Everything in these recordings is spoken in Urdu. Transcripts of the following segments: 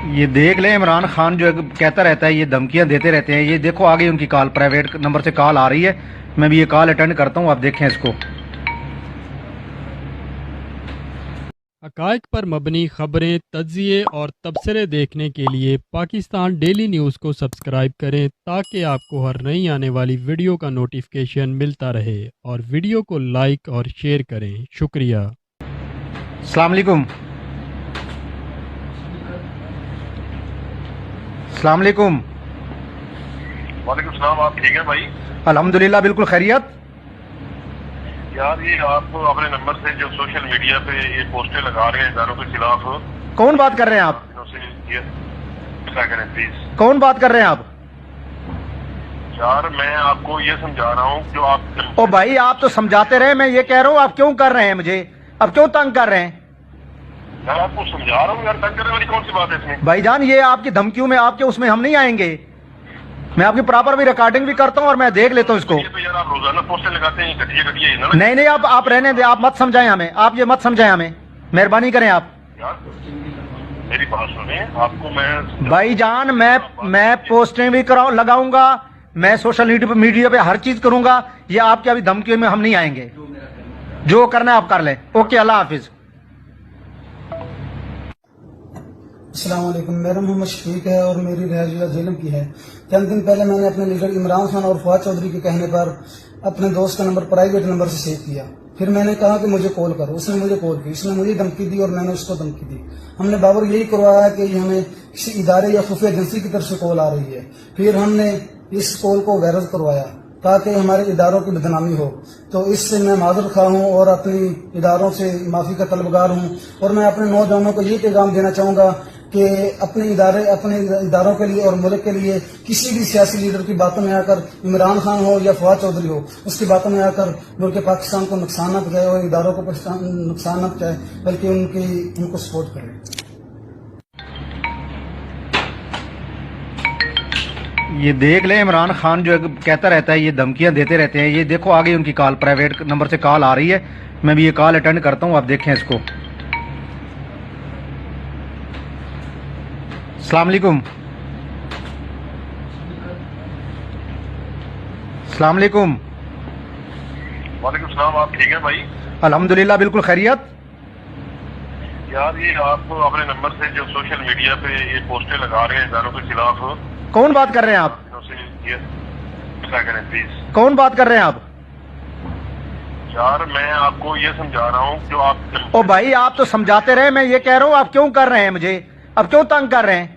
یہ دیکھ لیں عمران خان جو کہتا رہتا ہے، یہ دھمکیاں دیتے رہتے ہیں. یہ دیکھو آگے ان کی کال پرائیویٹ نمبر سے کال آ رہی ہے. میں بھی یہ کال اٹینڈ کرتا ہوں، آپ دیکھیں اس کو. حقائق پر مبنی خبریں، تجزیے اور تبصرے دیکھنے کے لیے پاکستان ڈیلی نیوز کو سبسکرائب کریں تاکہ آپ کو ہر نئی آنے والی ویڈیو کا نوٹیفیکیشن ملتا رہے، اور ویڈیو کو لائک اور شیئر کریں. شکریہ. السلام علیکم. السلام علیکم. وعلیکم السلام. آپ ٹھیک ہیں بھائی؟ الحمدللہ بالکل خیریت. یار یہ آپ اپنے نمبر سے جو سوشل میڈیا پہ یہ پوسٹیں لگا رہے ہیں اداروں کے خلاف، کون بات کر رہے ہیں آپ؟ کیا کریں پلیز؟ کون بات کر رہے ہیں آپ؟ یار میں آپ کو یہ سمجھا رہا ہوں جو آپ او بھائی آپ تو سمجھاتے رہے، میں یہ کہہ رہا ہوں آپ کیوں کر رہے ہیں مجھے؟ اب کیوں تنگ کر رہے ہیں؟ میں آپ کو سمجھا رہا ہوں یار، تنگ کرنے والی کون سی بات ہے اس میں؟ بھائی جان یہ آپ کی دھمکیوں میں، آپ کے اس میں ہم نہیں آئیں گے. میں آپ کی پراپر بھی ریکارڈنگ بھی کرتا ہوں اور میں دیکھ لیتا ہوں اس کو. یار آپ روزانہ پوسٹیں لگاتے ہیں گھٹیا نہیں نہیں آپ رہنے دیں، آپ مت سمجھائیں ہمیں، آپ یہ مت سمجھائیں ہمیں، مہربانی کریں آپ. یار میری بات سنیں، آپ کو میں بھائی جان میں پوسٹیں بھی لگاؤں گا، میں سوشل میڈیا پہ ہر چیز کروں گا. یہ آپ کے ابھی دھمکیوں میں ہم نہیں آئیں گے. جو کرنا ہے آپ کر لیں. اوکے، اللہ حافظ. السلام علیکم. میرا محمد شفیق ہے اور میری رہائش ضلع جہلم کی ہے. چند دن پہلے میں نے اپنے لیڈر عمران خان اور فواد چودھری کے کہنے پر اپنے دوست کا نمبر پرائیویٹ نمبر سے سیو کیا. پھر میں نے کہا کہ مجھے کال کرو. اس نے مجھے کال کی، اس نے مجھے دھمکی دی اور میں نے اس کو دھمکی دی. ہم نے باور یہی کروایا کہ یہ ہمیں کسی ادارے یا خفیہ ایجنسی کی طرف سے کال آ رہی ہے. پھر ہم نے اس کال کو وائرل کروایا تاکہ ہمارے اداروں کی بدنامی ہو. تو اس سے میں معذرت خواہ ہوں اور اپنی اداروں سے معافی کا طلبگار ہوں. اور میں اپنے نوجوانوں کو یہ پیغام دینا چاہوں گا کہ اپنے اداروں کے لیے اور ملک کے لیے کسی بھی سیاسی لیڈر کی باتوں میں آ کر، عمران خان ہو یا فواد چودھری ہو، اس کی باتوں میں آ کر ملک پاکستان کو نقصان نہ پہنچائے اور اداروں کو نقصان نہ پہنچائے، بلکہ ان کو سپورٹ کرے. یہ دیکھ لیں عمران خان جو کہتا رہتا ہے، یہ دھمکیاں دیتے رہتے ہیں. یہ دیکھو آگے ان کی کال پرائیویٹ نمبر سے کال آ رہی ہے. میں بھی یہ کال اٹینڈ کرتا ہوں، آپ دیکھیں اس کو. السلام علیکم. السلام علیکم. وعلیکم السلام. آپ ٹھیک ہیں بھائی؟ الحمدللہ بالکل خیریت. یار یہ آپ اپنے نمبر سے جو سوشل میڈیا پہ یہ پوسٹیں لگا رہے ہیں اداروں کے خلاف، کون بات کر رہے ہیں آپ؟ کیا کریں پلیز؟ کون بات کر رہے ہیں آپ؟ یار میں آپ کو یہ سمجھا رہا ہوں جو آپ او بھائی آپ تو سمجھاتے رہے، میں یہ کہہ رہا ہوں آپ کیوں کر رہے ہیں مجھے؟ اب کیوں تنگ کر رہے ہیں؟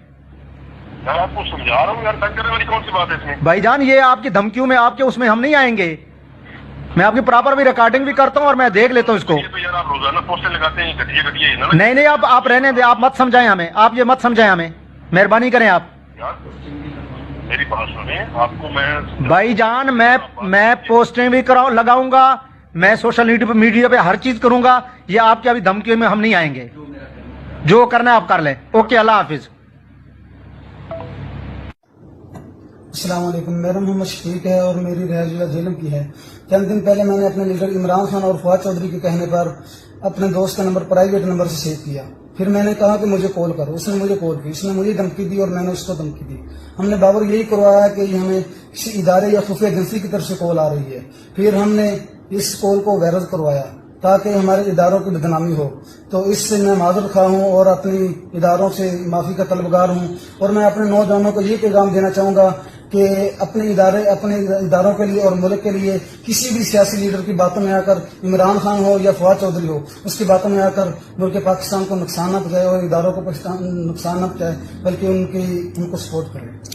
میں آپ کو سمجھا رہا ہوں یار، تنگ کرنے والی کون سی بات ہے اس میں؟ بھائی جان یہ آپ کی دھمکیوں میں، آپ کے اس میں ہم نہیں آئیں گے. میں آپ کی پراپر بھی ریکارڈنگ بھی کرتا ہوں اور میں دیکھ لیتا ہوں اس کو. یار آپ روزانہ پوسٹیں لگاتے ہیں گھٹیا نہیں نہیں آپ رہنے دیں، آپ مت سمجھائیں ہمیں، آپ یہ مت سمجھائیں ہمیں، مہربانی کریں آپ. یار میری بات سنیں، آپ کو میں بھائی جان میں پوسٹیں بھی لگاؤں گا، میں سوشل میڈیا پہ ہر چیز کروں گا. یہ آپ کے ابھی دھمکیوں میں ہم نہیں آئیں گے. جو کرنا ہے آپ کر لیں. اوکے، اللہ حافظ. السلام علیکم. میرا محمد شفیق ہے اور میری رہائش ضلع جہلم کی ہے. چند دن پہلے میں نے اپنے لیڈر عمران خان اور فواد چودھری کے کہنے پر اپنے دوست کا نمبر پرائیویٹ نمبر سے سیو کیا. پھر میں نے کہا کہ مجھے کال کرو. اس نے مجھے کال کی، اس نے مجھے دھمکی دی اور میں نے اس کو دھمکی دی. ہم نے باور یہی کروایا کہ یہ ہمیں کسی ادارے یا خفیہ ایجنسی کی طرف سے کال آ رہی ہے. پھر ہم نے اس کال کو وائرل کروایا تاکہ ہمارے اداروں کی بدنامی ہو. تو اس سے میں معذرت خواہ ہوں اور اپنی اداروں سے معافی کا طلبگار ہوں. اور میں اپنے نوجوانوں کو یہ پیغام دینا چاہوں گا کہ اپنے اداروں کے لیے اور ملک کے لیے کسی بھی سیاسی لیڈر کی باتوں میں آ کر، عمران خان ہو یا فواد چودھری ہو، اس کی باتوں میں آ کر ملک پاکستان کو نقصان نہ پہنچائے اور اداروں کو نقصان نہ پہنچائے، بلکہ ان کو سپورٹ کرے.